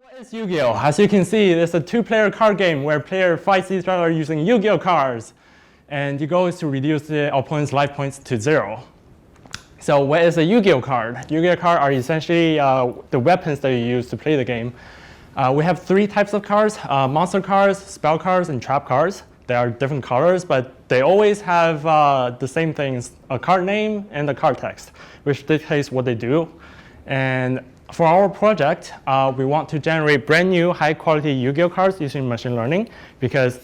What is Yu-Gi-Oh? As you can see, it's a two-player card game where players fight each other using Yu-Gi-Oh cards. And the goal is to reduce the opponent's life points to 0. So what is a Yu-Gi-Oh card? Yu-Gi-Oh cards are essentially the weapons that you use to play the game. We have 3 types of cards, monster cards, spell cards, and trap cards. They are different colors, but they always have the same things, a card name and a card text, which dictates what they do. And for our project, we want to generate brand new high-quality Yu-Gi-Oh cards using machine learning because,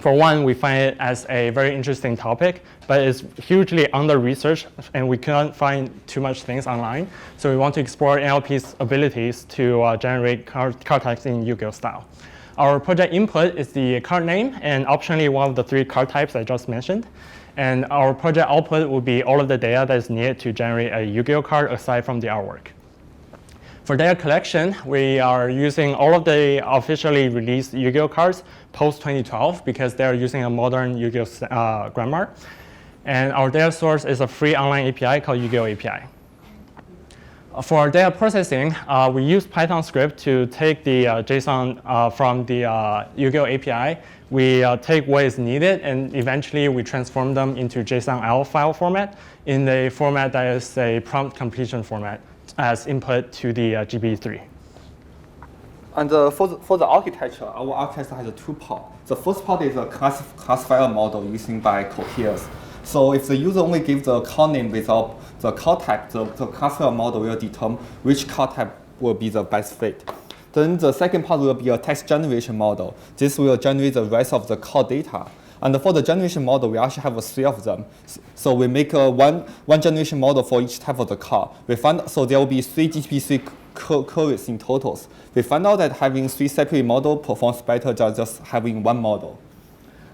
for one, we find it as a very interesting topic, but it's hugely under-researched, and we cannot find too much things online. So we want to explore NLP's abilities to generate card text in Yu-Gi-Oh style. Our project input is the card name and optionally one of the 3 card types I just mentioned. And our project output will be all of the data that is needed to generate a Yu-Gi-Oh card aside from the artwork. For data collection, we are using all of the officially released Yu-Gi-Oh cards post-2012 because they are using a modern Yu-Gi-Oh grammar. And our data source is a free online API called Yu-Gi-Oh API. For our data processing, we use Python script to take the JSON from the Yu-Gi-Oh API. We take what is needed, and eventually we transform them into JSON-L file format in a format that is a prompt completion format as input to the GB3. And for the architecture, our architecture has 2 parts. The first part is a classifier model using by coheres. So if the user only gives the card name without the card type, the classifier model will determine which card type will be the best fit. Then the second part will be a text generation model. This will generate the rest of the card data. And for the generation model, we actually have 3 of them. So we make one generation model for each type of the card. So there will be 3 GTP3 queries in totals. We found out that having 3 separate models performs better than just having 1 model.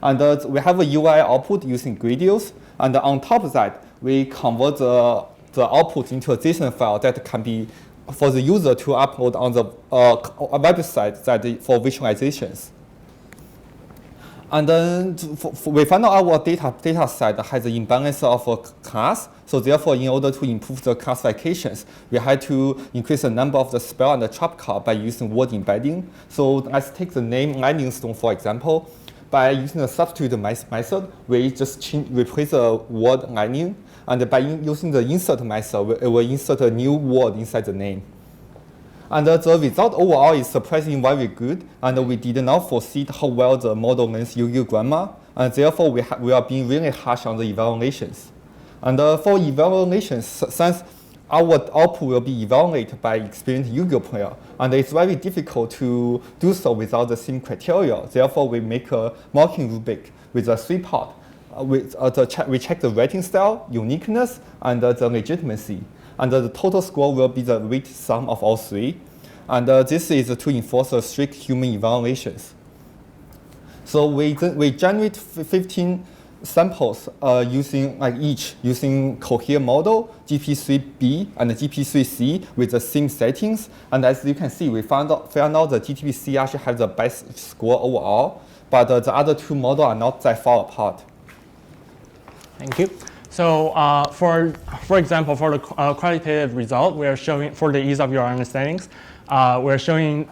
And we have a UI output using Gradius. And on top of that, we convert the output into a JSON file that can be for the user to upload on the website for visualizations. And then we found out our data set has an imbalance of a class. So therefore, in order to improve the classifications, we had to increase the number of the spell and the trap card by using word embedding. So let's take the name Lightning Stone, for example. By using the substitute method, we just replace the word lightning. And by using the insert method, it will insert a new word inside the name. And the result overall is surprisingly very good, and we did not foresee how well the model learns Yu-Gi-Oh grammar, and therefore we are being really harsh on the evaluations. And for evaluations, since our output will be evaluated by experienced Yu-Gi-Oh player, and it's very difficult to do so without the same criteria. Therefore, we make a marking rubric with a 3-part. We check the rating style, uniqueness, and the legitimacy. And the total score will be the weighted sum of all 3. And this is to enforce a strict human evaluations. So we generate 15 samples using Cohere model, GP3B, and GP3C with the same settings. And as you can see, we found out the GTP3 actually has the best score overall, but the other 2 models are not that far apart. Thank you. So for example, for the qualitative result, we are showing, for the ease of your understandings, we're showing 3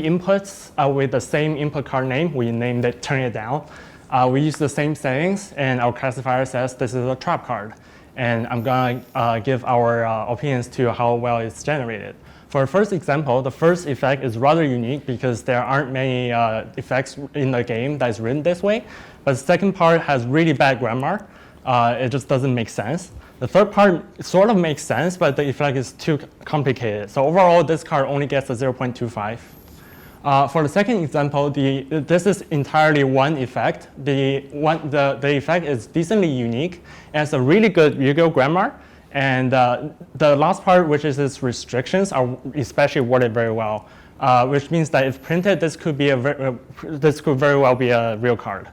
inputs with the same input card name. We named it Turn It Down. We use the same settings, and our classifier says this is a trap card. And I'm going to give our opinions to how well it's generated. For the first example, the first effect is rather unique because there aren't many effects in the game that's written this way. But the second part has really bad grammar. It just doesn't make sense. The third part sort of makes sense, but the effect is too complicated. So overall, this card only gets a 0.25. For the second example, this is entirely one effect. The effect is decently unique, and it's a really good Yu-Gi-Oh grammar. And the last part, which is its restrictions, are especially worded very well, which means that if printed, this could very well be a real card.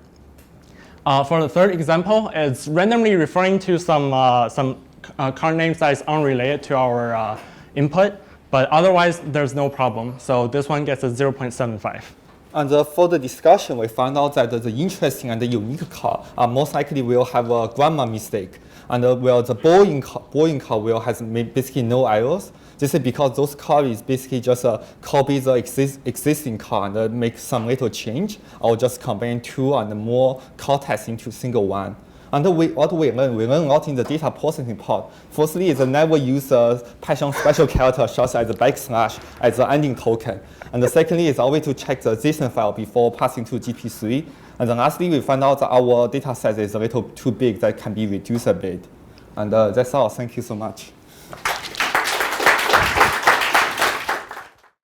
For the third example, it's randomly referring to some card names that is unrelated to our input, but otherwise there's no problem. So this one gets a 0.75. And for the discussion, we found out that the interesting and the unique card most likely will have a grammar mistake. And well, the Boeing car will has basically no errors. This is because those cars is basically just copy the existing car and make some little change, or just combine two and more car tests into single one. And what we learn a lot in the data processing part. Firstly, is never use Python special character such as the backslash as the ending token. And secondly, is always to check the JSON file before passing to GP3. And then lastly, we find out that our data set is a little too big that can be reduced a bit. And that's all. Thank you so much.